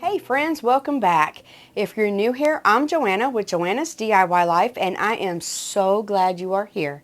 Hey friends, welcome back. If you're new here, I'm Joanna with Joanna's DIY Life, and I am so glad you are here.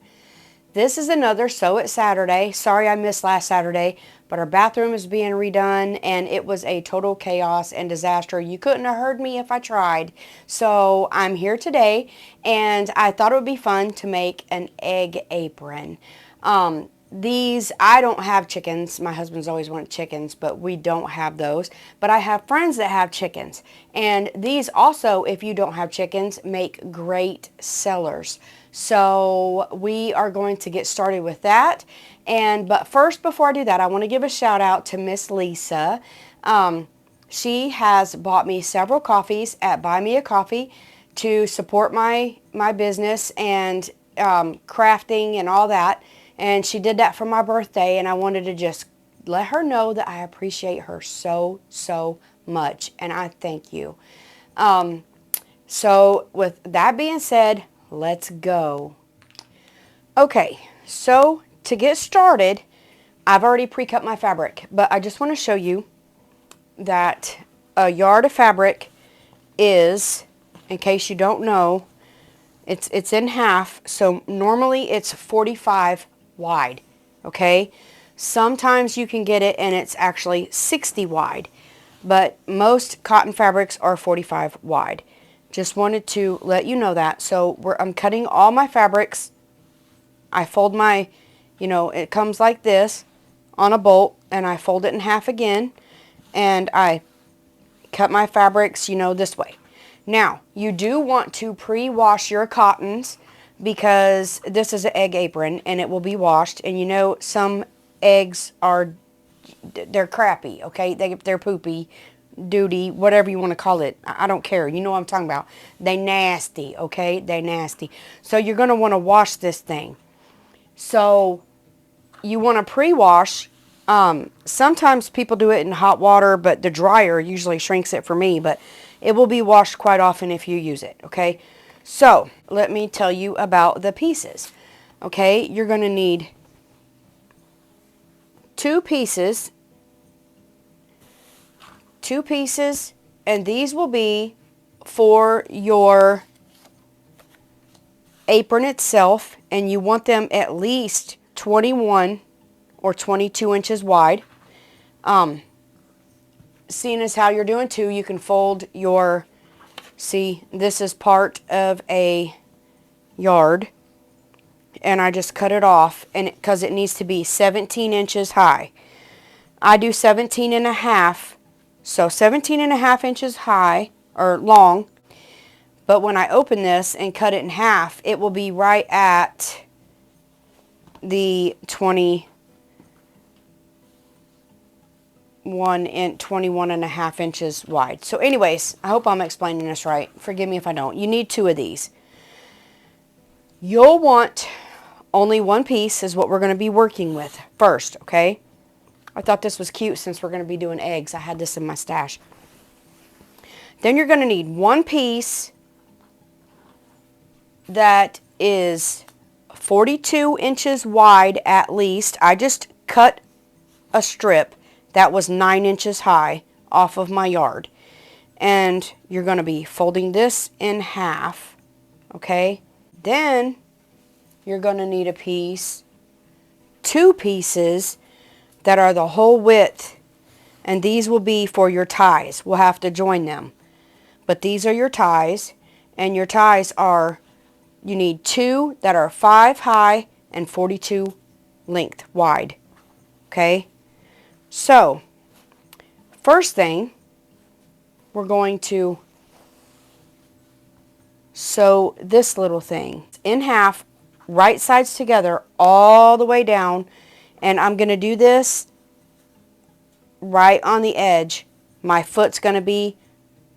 This is another Sew It Saturday. Sorry I missed last Saturday, but our bathroom is being redone and it was a total chaos and disaster. You couldn't have heard me if I tried. So I'm here today and I thought it would be fun to make an egg apron. I don't have chickens. My husband's always wanted chickens, but we don't have those. But I have friends that have chickens. And these also, if you don't have chickens, make great sellers. So we are going to get started with that. But first, before I do that, I want to give a shout out to Miss Lisa. She has bought me several coffees at Buy Me a Coffee to support my business and crafting and all that. And she did that for my birthday, and I wanted to just let her know that I appreciate her so, so much, and I thank you. So with that being said, let's go. Okay, so to get started, I've already pre-cut my fabric, but I just want to show you that a yard of fabric is, in case you don't know, it's in half, so normally it's 45 wide, okay? Sometimes you can get it and it's actually 60 wide, but most cotton fabrics are 45 wide. Just wanted to let you know that. So I'm cutting all my fabrics. I fold my, it comes like this on a bolt, and I fold it in half again, and I cut my fabrics, this way. Now, you do want to pre-wash your cottons, because this is an egg apron and it will be washed, and some eggs they're crappy, okay? They're poopy, duty, whatever you want to call it. I don't care. You know what I'm talking about. They nasty, okay? They nasty. So you're going to want to wash this thing. So you want to pre-wash. Sometimes people do it in hot water, but the dryer usually shrinks it for me, but it will be washed quite often if you use it, okay? So, let me tell you about the pieces. Okay, you're going to need 2 pieces, and these will be for your apron itself, and you want them at least 21 or 22 inches wide. Seeing as how you're doing 2, you can fold your... See, this is part of a yard, and I just cut it off, and because it needs to be 17 inches high. I do 17 and a half, so 17 and a half inches high, or long, but when I open this and cut it in half, it will be right at the 21 and a half inches wide. So anyways, I hope I'm explaining this right. Forgive me if I don't. You need 2 of these. You'll want only 1 piece is what we're going to be working with first, okay? I thought this was cute since we're going to be doing eggs. I had this in my stash. Then you're going to need 1 piece that is 42 inches wide at least. I just cut a strip that was 9 inches high off of my yard. And you're going to be folding this in half, okay? Then you're going to need a piece, 2 pieces that are the whole width. And these will be for your ties. We'll have to join them. But these are your ties. And your ties are, you need 2 that are 5 high and 42 length wide, okay? So, first thing, we're going to sew this little thing in half, right sides together, all the way down. And I'm going to do this right on the edge. My foot's going to be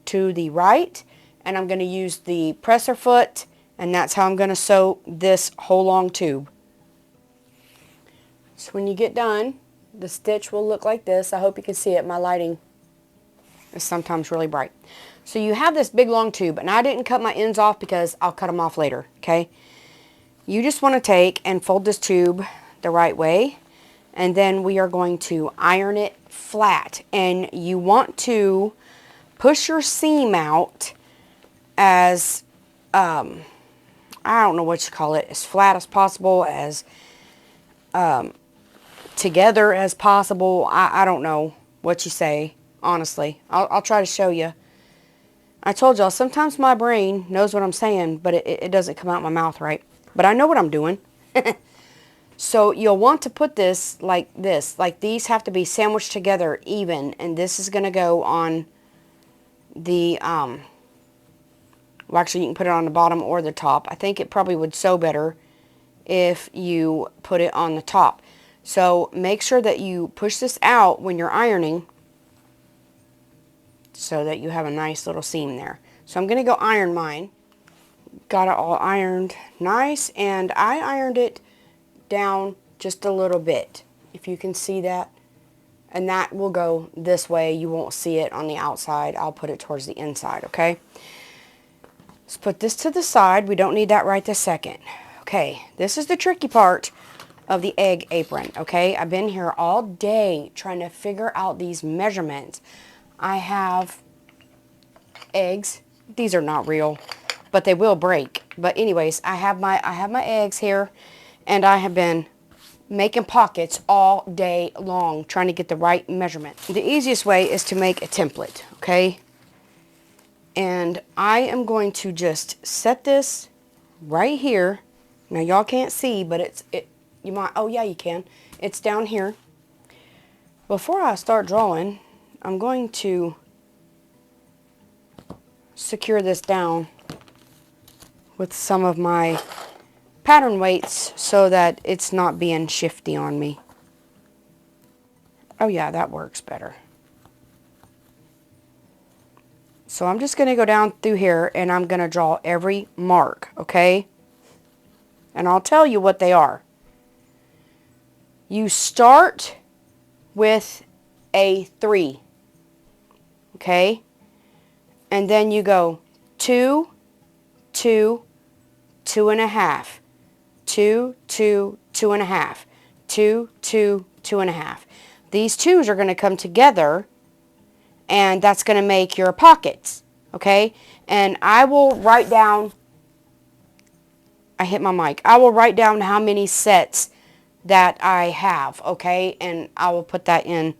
to the right, and I'm going to use the presser foot, and that's how I'm going to sew this whole long tube. So when you get done, the stitch will look like this. I hope you can see it. My lighting is sometimes really bright. So you have this big long tube, and I didn't cut my ends off because I'll cut them off later, okay? You just want to take and fold this tube the right way, and then we are going to iron it flat. And you want to push your seam out as, I don't know what you call it, as flat as possible, as together as possible. I don't know what you say, honestly. I'll try to show you. I told y'all, sometimes my brain knows what I'm saying, but it doesn't come out my mouth right. But I know what I'm doing. So you'll want to put this like this. Like these have to be sandwiched together even. And this is going to go on the, well, actually you can put it on the bottom or the top. I think it probably would sew better if you put it on the top. So make sure that you push this out when you're ironing so that you have a nice little seam there. So I'm going to go iron mine. Got it all ironed nice, and I ironed it down just a little bit, if you can see that. And that will go this way. You won't see it on the outside. I'll put it towards the inside, okay? Let's put this to the side. We don't need that right this second. Okay, this is the tricky part of the egg apron, okay? I've been here all day trying to figure out these measurements. I have eggs. These are not real, but they will break. But anyways, I have my eggs here, and I have been making pockets all day long trying to get the right measurement. The easiest way is to make a template, okay? And I am going to just set this right here. Now y'all can't see, but you might, oh yeah you can. It's down here. Before I start drawing, I'm going to secure this down with some of my pattern weights so that it's not being shifty on me. Oh yeah, that works better. So I'm just going to go down through here and I'm going to draw every mark, okay? And I'll tell you what they are. You start with a 3, okay? And then you go 2, 2, 2.5, 2, 2, 2.5, 2, 2, 2.5. These 2s are going to come together, and that's going to make your pockets, okay? And I will write down, I hit my mic, I will write down how many sets that I have, okay? And I will put that in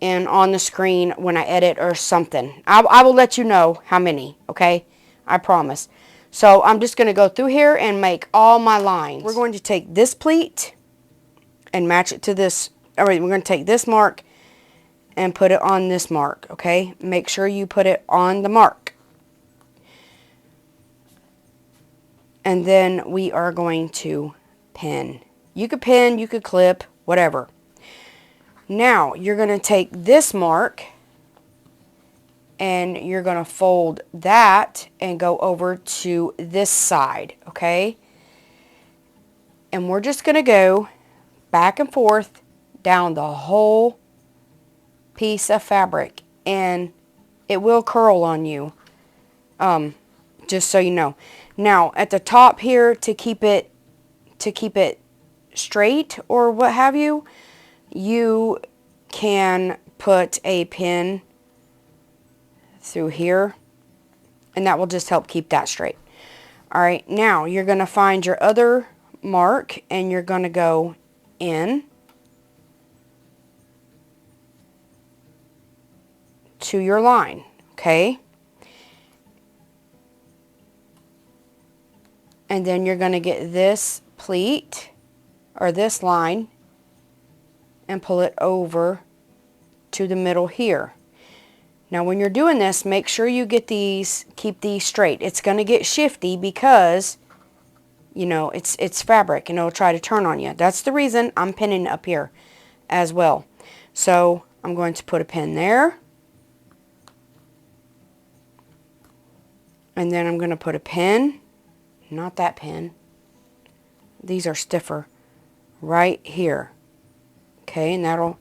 on the screen when I edit or something. I will let you know how many, okay? I promise. So I'm just going to go through here and make all my lines. We're going to take this pleat and match it to this. All right, we're going to take this mark and put it on this mark, okay? Make sure you put it on the mark. And then we are going to pin. You could pin, you could clip, whatever. Now, you're going to take this mark and you're going to fold that and go over to this side, okay? And we're just going to go back and forth down the whole piece of fabric, and it will curl on you, just so you know. Now, at the top here, to keep it straight or what have you, you can put a pin through here, and that will just help keep that straight. Alright, now you're going to find your other mark and you're going to go in to your line, okay? And then you're going to get this pleat or this line and pull it over to the middle here. Now when you're doing this, make sure you get these, keep these straight. It's going to get shifty because, you know, it's fabric and it'll try to turn on you. That's the reason I'm pinning up here as well. So I'm going to put a pin there. And then I'm going to put a pin, not that pin. These are stiffer, right here. Okay, and that'll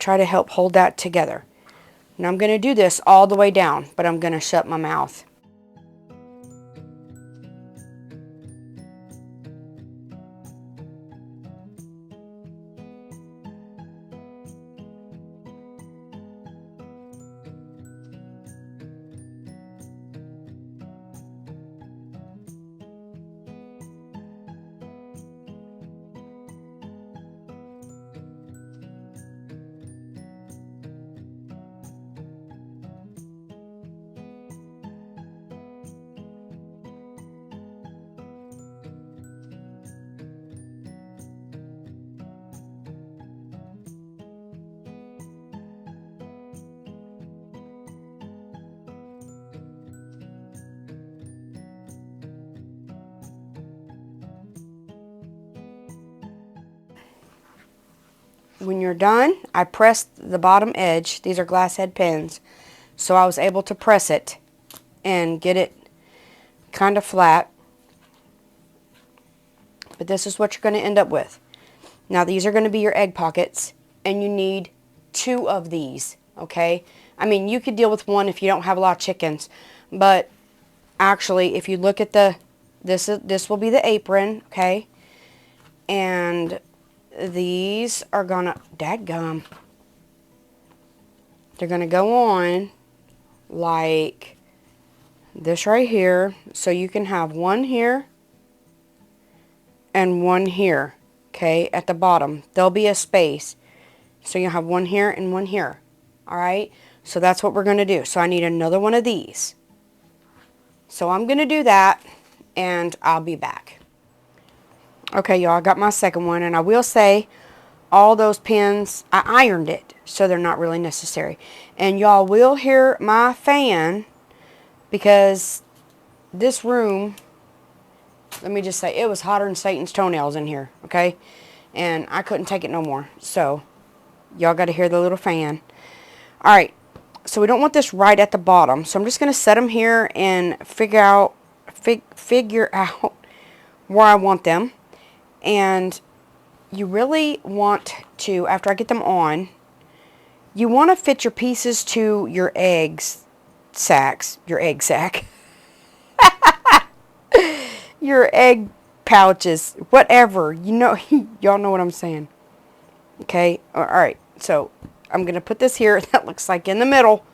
try to help hold that together. Now I'm going to do this all the way down, but I'm going to shut my mouth. when you're done, I pressed the bottom edge. These are glass head pins. So I was able to press it and get it kind of flat. But this is what you're going to end up with. Now these are going to be your egg pockets, and you need 2 of these, okay? I mean, you could deal with 1 if you don't have a lot of chickens, but actually, if you look at this will be the apron, okay? And these are gonna, dadgum, they're gonna go on like this right here, so you can have 1 here and 1 here, okay, at the bottom. There'll be a space, so you'll have 1 here and 1 here, alright? So that's what we're going to do. So I need another one of these. So I'm going to do that, and I'll be back. Okay, y'all, I got my second one, and I will say all those pins, I ironed it, so they're not really necessary. And y'all will hear my fan, because this room, let me just say, it was hotter than Satan's toenails in here, okay? And I couldn't take it no more. So, y'all got to hear the little fan. Alright, so we don't want this right at the bottom. So I'm just going to set them here and figure out where I want them. And you really want to, after I get them on, you want to fit your pieces to your egg sack. Your egg pouches, whatever, you know, y'all know what I'm saying. Okay, alright, so I'm going to put this here, that looks like in the middle,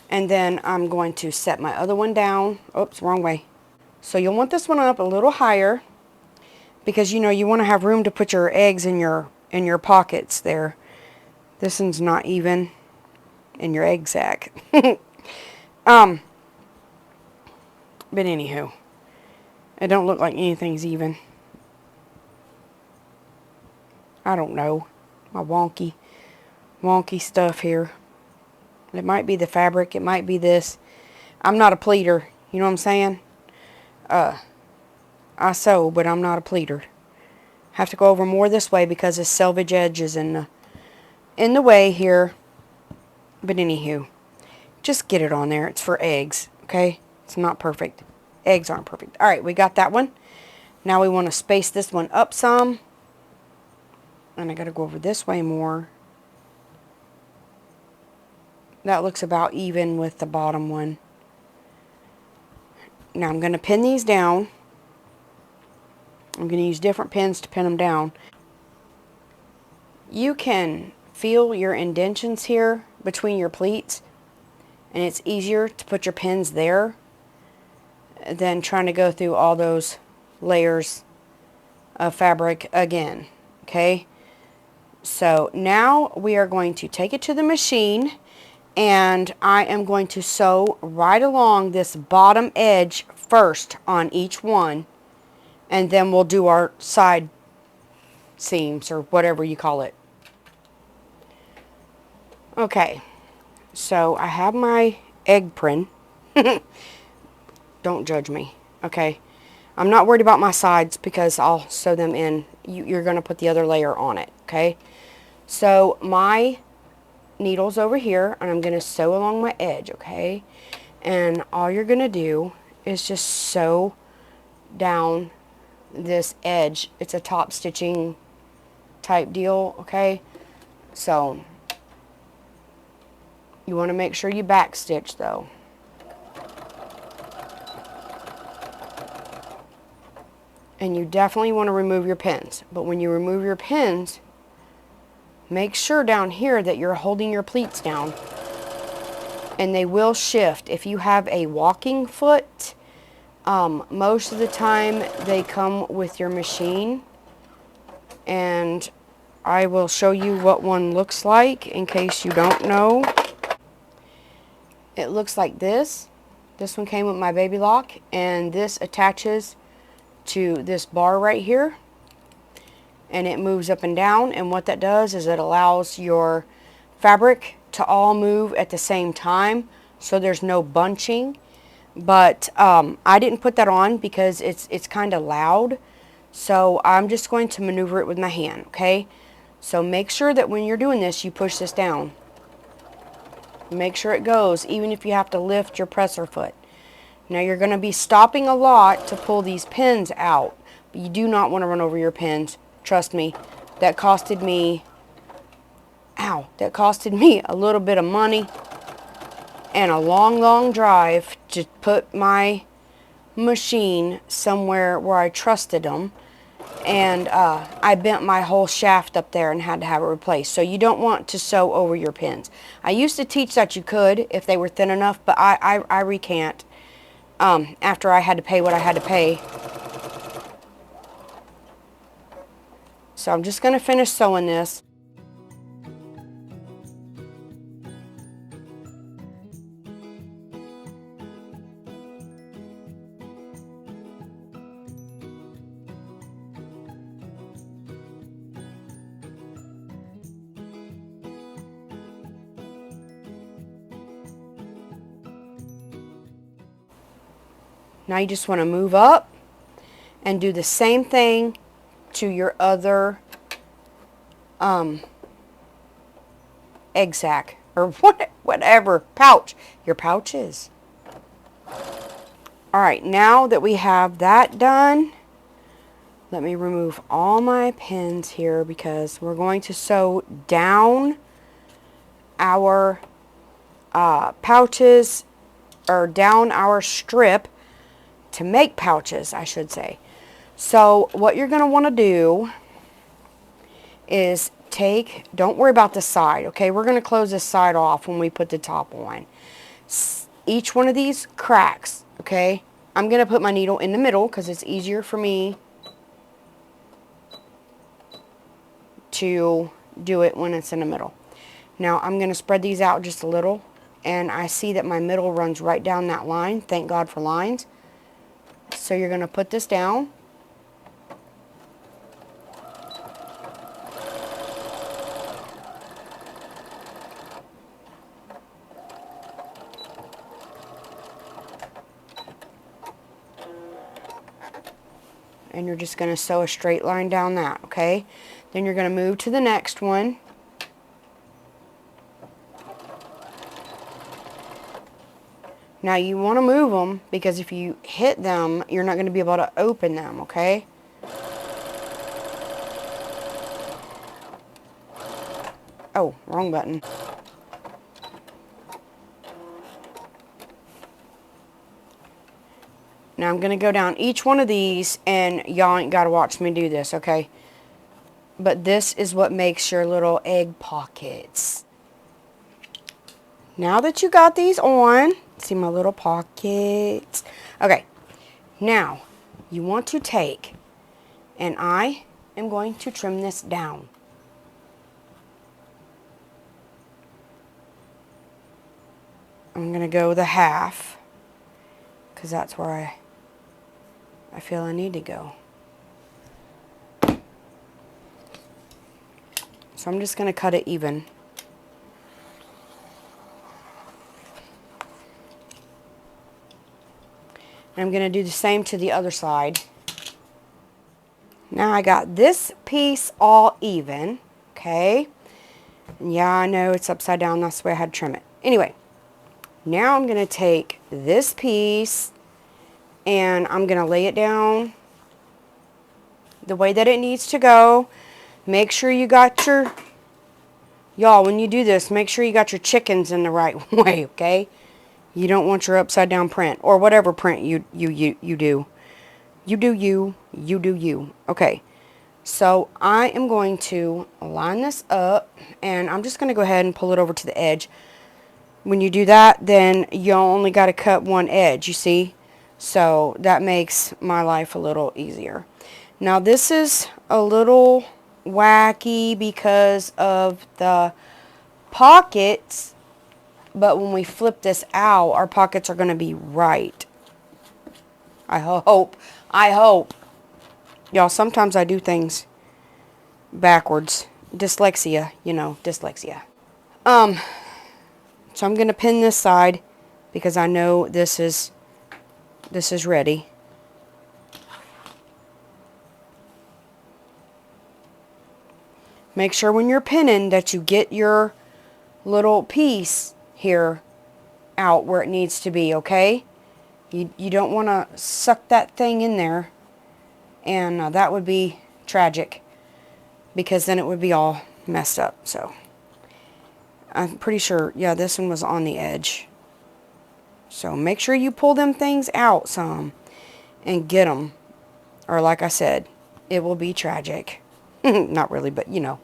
and then I'm going to set my other one down. Oops, wrong way. So you'll want this one up a little higher, because you know you want to have room to put your eggs in your pockets there. This one's not even in your egg sack. But anywho, it don't look like anything's even. I don't know. My wonky stuff here. It might be the fabric. It might be this. I'm not a pleater. You know what I'm saying? I sew, but I'm not a pleater. Have to go over more this way because the selvage edge is in the way here. But anywho, just get it on there. It's for eggs, okay? It's not perfect. Eggs aren't perfect. Alright, we got that one. Now we want to space this one up some. And I got to go over this way more. That looks about even with the bottom one. Now I'm going to pin these down. I'm going to use different pins to pin them down. You can feel your indentions here between your pleats, and it's easier to put your pins there than trying to go through all those layers of fabric again. Okay, so now we are going to take it to the machine, and I am going to sew right along this bottom edge first on each one, and then we'll do our side seams or whatever you call it. Okay, so I have my apron. Don't judge me, okay? I'm not worried about my sides because I'll sew them in. You're going to put the other layer on it, okay? So my needle's over here, and I'm going to sew along my edge, okay? And all you're going to do is just sew down this edge. It's a top stitching type deal, okay? So you want to make sure you back stitch though. And you definitely want to remove your pins. But when you remove your pins, make sure down here that you're holding your pleats down. And they will shift. If you have a walking foot, most of the time they come with your machine. And I will show you what one looks like in case you don't know. It looks like this. This one came with my baby lock, and this attaches to this bar right here, and it moves up and down, and what that does is it allows your fabric to all move at the same time, so there's no bunching. But I didn't put that on because it's kind of loud, so I'm just going to maneuver it with my hand, okay? So make sure that when you're doing this, you push this down. Make sure it goes, even if you have to lift your presser foot. Now you're going to be stopping a lot to pull these pins out. But you do not want to run over your pins. Trust me, that costed me, that costed me a little bit of money and a long, long drive to put my machine somewhere where I trusted them. And I bent my whole shaft up there and had to have it replaced. So you don't want to sew over your pins. I used to teach that you could if they were thin enough, but I recant after I had to pay what I had to pay. So I'm just going to finish sewing this. Now you just want to move up and do the same thing to your other egg sack or whatever pouch your pouch is. Alright, now that we have that done, let me remove all my pins here because we're going to sew down our pouches, or down our strip to make pouches, I should say. So what you're going to want to do is don't worry about the side, okay? We're going to close this side off when we put the top on. Each one of these cracks, okay? I'm going to put my needle in the middle because it's easier for me to do it when it's in the middle. Now I'm going to spread these out just a little, and I see that my middle runs right down that line. Thank God for lines. So you're going to put this down. And you're just going to sew a straight line down that, okay? Then you're going to move to the next one. Now you want to move them because if you hit them, you're not going to be able to open them, okay? Oh, wrong button. Now I'm going to go down each one of these, and y'all ain't got to watch me do this, okay? But this is what makes your little egg pockets. Now that you got these on, see my little pockets? Okay, now you want to take, and I am going to trim this down. I'm going to go the half, because that's where I feel I need to go. So I'm just going to cut it even. And I'm going to do the same to the other side. Now I got this piece all even, okay? And yeah, I know it's upside down. That's the way I had to trim it. Anyway, now I'm going to take this piece and I'm going to lay it down the way that it needs to go. Make sure you got your, y'all, when you do this, make sure you got your chickens in the right way, okay? You don't want your upside down print, or whatever print you do. You do you. Okay, so I am going to line this up, and I'm just going to go ahead and pull it over to the edge. When you do that, then you only got to cut one edge, you see? So that makes my life a little easier. Now this is a little wacky because of the pockets, but when we flip this out, our pockets are going to be right. I hope. Y'all, sometimes I do things backwards. Dyslexia, you know, dyslexia. So I'm going to pin this side because I know this is ready. make sure when you're pinning that you get your little piece here out where it needs to be, okay? You don't want to suck that thing in there, and that would be tragic, because then it would be all messed up. So I'm pretty sure, yeah, this one was on the edge. So make sure you pull them things out some and get them, or like I said, it will be tragic. Not really, but you know,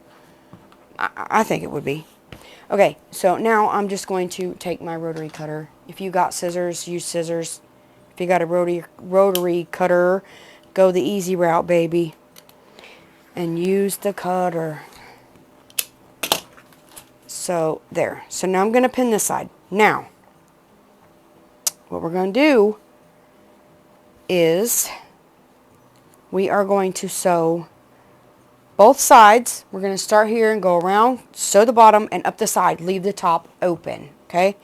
I think it would be. Okay, so now I'm just going to take my rotary cutter. If you got scissors, use scissors. If you got a rotary cutter, go the easy route, baby. And use the cutter. So, there. So now I'm going to pin this side. Now, what we're going to do is we are going to sew both sides. We're going to start here and go around, sew the bottom, and up the side. Leave the top open, okay?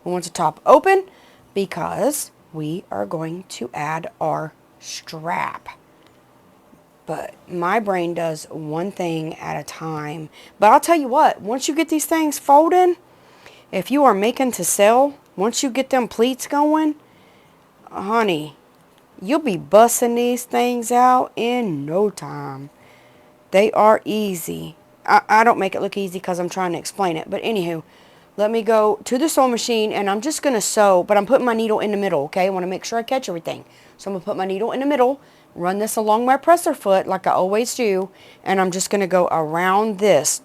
We want the top open because we are going to add our strap. But my brain does one thing at a time. But I'll tell you what, once you get these things folding, if you are making to sell, once you get them pleats going, honey, you'll be busting these things out in no time. They are easy. I don't make it look easy because I'm trying to explain it. But anywho, let me go to the sewing machine, and I'm just going to sew, but I'm putting my needle in the middle, okay? I want to make sure I catch everything. So I'm going to put my needle in the middle, run this along my presser foot like I always do, and I'm just going to go around this,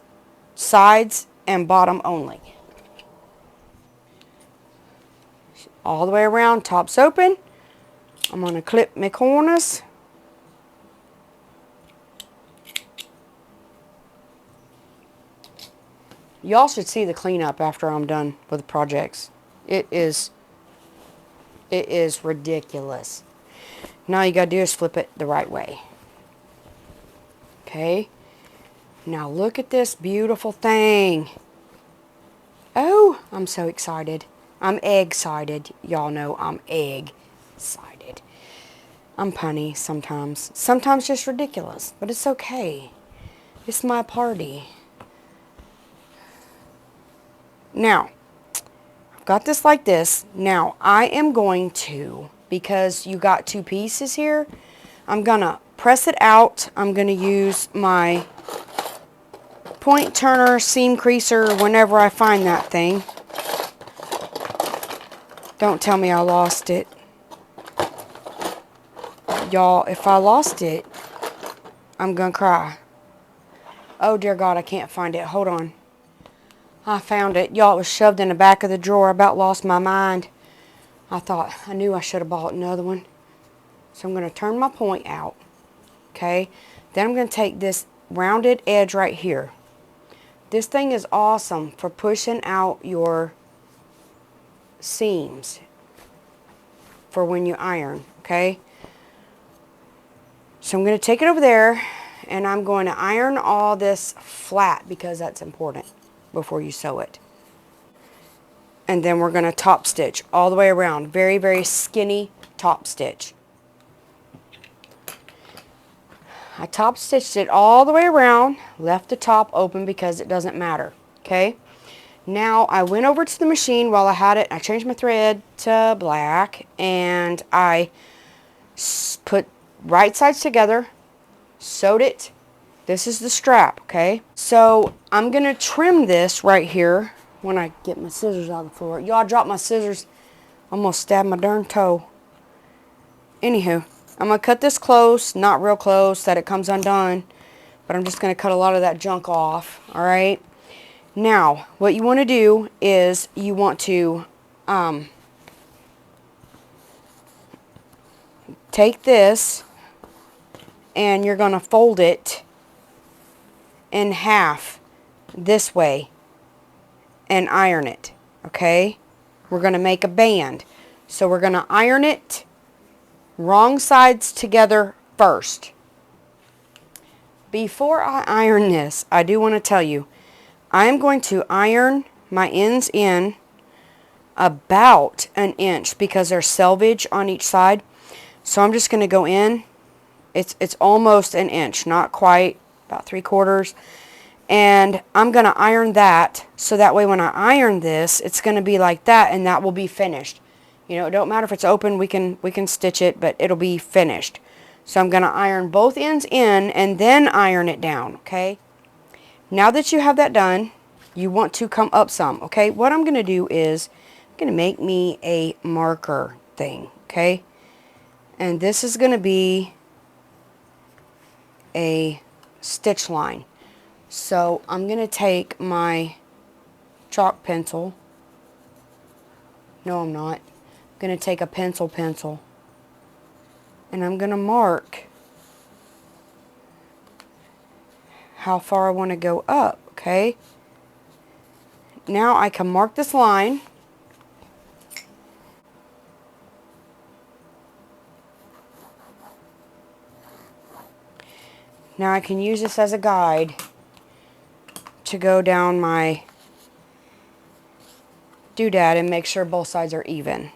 sides and bottom only. All the way around, top's open. I'm going to clip my corners. Y'all should see the cleanup after I'm done with the projects. It is ridiculous. Now you gotta do is flip it the right way. Okay. Now look at this beautiful thing. Oh, I'm so excited. I'm egg-sided. Y'all know I'm egg-sided. I'm punny sometimes. Sometimes just ridiculous. But it's okay. It's my party. Now, I've got this like this. Now, I am going to, because you got two pieces here, I'm going to press it out. I'm going to use my point turner seam creaser whenever I find that thing. Don't tell me I lost it. Y'all, if I lost it, I'm going to cry. Oh, dear God, I can't find it. Hold on. I found it. Y'all, it was shoved in the back of the drawer. I about lost my mind. I knew I should have bought another one. So I'm going to turn my point out. Okay. Then I'm going to take this rounded edge right here. This thing is awesome for pushing out your seams for when you iron. Okay. So I'm going to take it over there, and I'm going to iron all this flat because that's important before you sew it. And then we're going to top stitch all the way around. Very, very skinny top stitch. I top stitched it all the way around, left the top open because it doesn't matter. Okay. Now I went over to the machine while I had it. I changed my thread to black, and I put right sides together, sewed it. This is the strap, okay? So I'm going to trim this right here when I get my scissors on the floor. Y'all, dropped my scissors. Almost stabbed my darn toe. Anywho, I'm going to cut this close, not real close, that it comes undone. But I'm just going to cut a lot of that junk off, alright? Now, what you want to do is you want to take this, and you're going to fold it in half this way and iron it. Okay, we're going to make a band, so we're going to iron it wrong sides together first. Before I iron this, I do want to tell you I am going to iron my ends in about an inch because there's selvage on each side. So I'm just going to go in. It's almost an inch, not quite, about 3/4, And I'm going to iron that, so that way when I iron this, it's going to be like that, and that will be finished. You know, it don't matter if it's open, we can stitch it, but it'll be finished. So I'm going to iron both ends in and then iron it down, okay? Now that you have that done, you want to come up some, okay? What I'm going to do is I'm going to make me a marker thing, okay? And this is going to be a stitch line. So I'm going to take my chalk pencil. No, I'm not. I'm going to take a pencil, and I'm going to mark how far I want to go up, okay? Now I can mark this line. Now I can use this as a guide to go down my doodad and make sure both sides are even.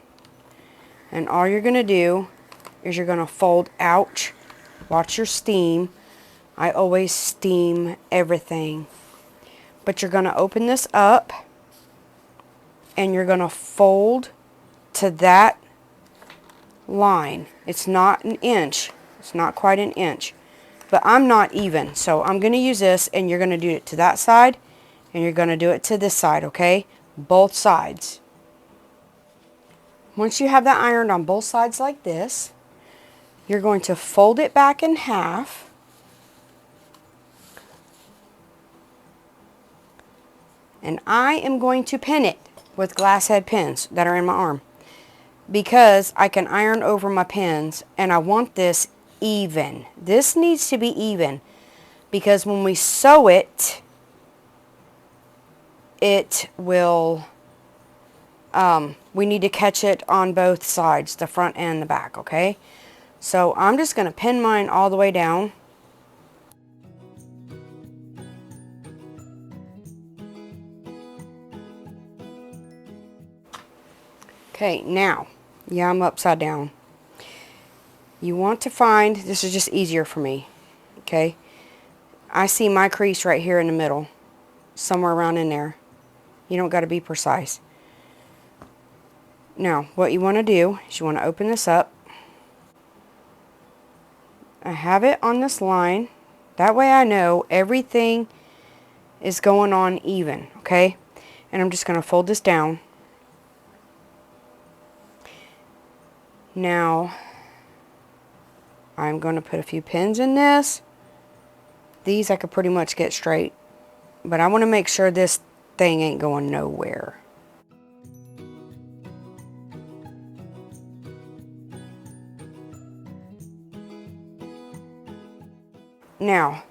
And all you're going to do is you're going to fold, ouch, watch your steam. I always steam everything. But you're going to open this up and you're going to fold to that line. It's not an inch. It's not quite an inch. But I'm not even, so I'm going to use this, and you're going to do it to that side, and you're going to do it to this side, okay? Both sides. Once you have that ironed on both sides like this, you're going to fold it back in half. And I am going to pin it with glass head pins that are in my arm, because I can iron over my pins, and I want this even. This needs to be even, because when we sew it, it will, we need to catch it on both sides, the front and the back, okay? So I'm just going to pin mine all the way down. Okay, now, yeah, I'm upside down. You want to find, this is just easier for me, okay? I see my crease right here in the middle, somewhere around in there. You don't got to be precise. Now, what you want to do is you want to open this up. I have it on this line. That way I know everything is going on even, okay? And I'm just going to fold this down. Now, I'm going to put a few pins in this. These I could pretty much get straight, but I want to make sure this thing ain't going nowhere. Now,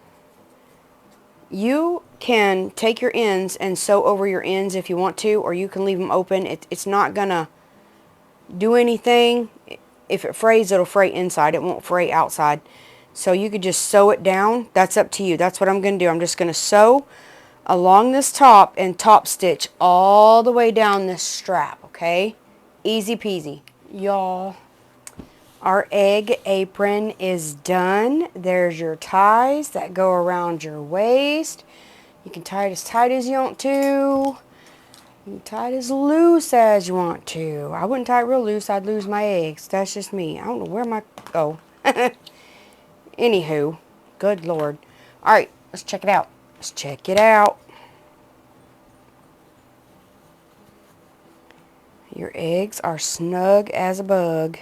you can take your ends and sew over your ends if you want to, or you can leave them open. It's not going to do anything. If it frays, it'll fray inside. It won't fray outside. So you could just sew it down. That's up to you. That's what I'm going to do. I'm just going to sew along this top and top stitch all the way down this strap, okay? Easy peasy. Y'all, our egg apron is done. There's your ties that go around your waist. You can tie it as tight as you want to. You can tie it as loose as you want to. I wouldn't tie it real loose. I'd lose my eggs. That's just me. I don't know where my... Oh. Anywho. Good Lord. Alright. Let's check it out. Let's check it out. Your eggs are snug as a bug.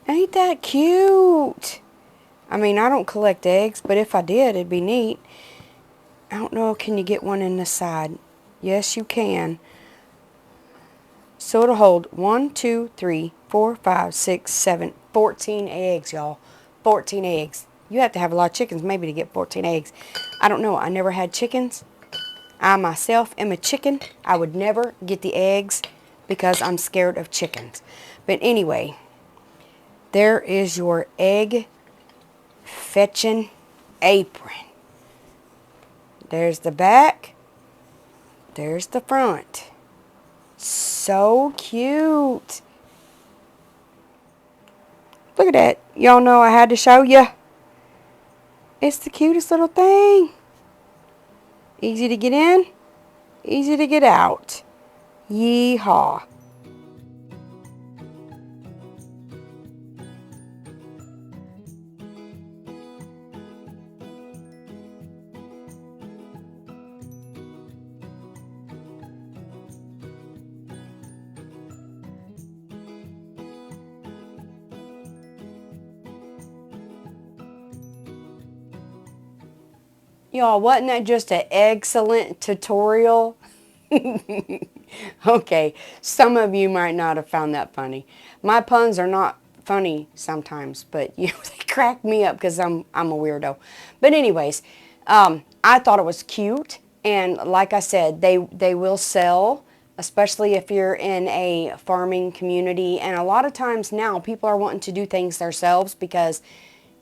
Ain't that cute? I mean, I don't collect eggs, but if I did, it'd be neat. I don't know, can you get one in the side? Yes, you can. So it'll hold 1, 2, 3, 4, 5, 6, 7, 14 eggs, y'all. 14 eggs. You have to have a lot of chickens maybe to get 14 eggs. I don't know. I never had chickens. I myself am a chicken. I would never get the eggs because I'm scared of chickens. But anyway, there is your egg fetching apron. There's the back. There's the front. So cute. Look at that. Y'all know I had to show you. It's the cutest little thing. Easy to get in, easy to get out. Yeehaw. Y'all, wasn't that just an excellent tutorial? Okay, some of you might not have found that funny. My puns are not funny sometimes, but you know, they crack me up because I'm a weirdo. But anyways, I thought it was cute, and like I said, they will sell, especially if you're in a farming community. And a lot of times now, people are wanting to do things themselves because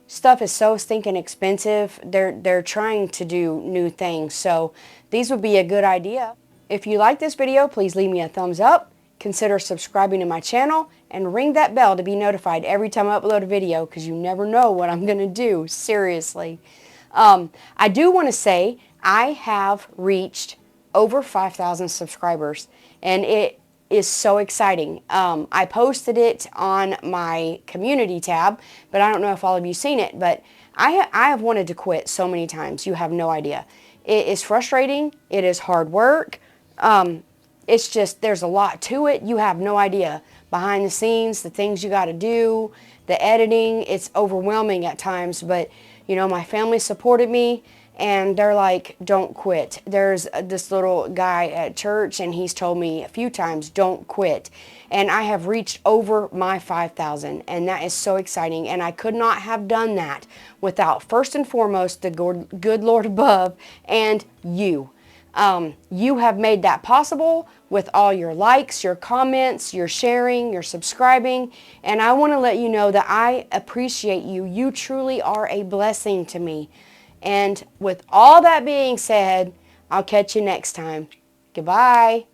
stuff is so stinking expensive. They're trying to do new things, so these would be a good idea. If you like this video, please leave me a thumbs up, consider subscribing to my channel, and ring that bell to be notified every time I upload a video, because you never know what I'm going to do, seriously. I do want to say I have reached over 5,000 subscribers, and it is so exciting. I posted it on my community tab, but I don't know if all of you seen it, but I have wanted to quit so many times. You have no idea. It is frustrating. It is hard work. It's just, there's a lot to it. You have no idea. Behind the scenes, the things you got to do, the editing, it's overwhelming at times, but you know, my family supported me, and they're like, don't quit. There's this little guy at church, and he's told me a few times, don't quit. And I have reached over my 5,000, and that is so exciting. And I could not have done that without, first and foremost, the good Lord above and you. You have made that possible with all your likes, your comments, your sharing, your subscribing, and I want to let you know that I appreciate you. You truly are a blessing to me. And with all that being said, I'll catch you next time. Goodbye.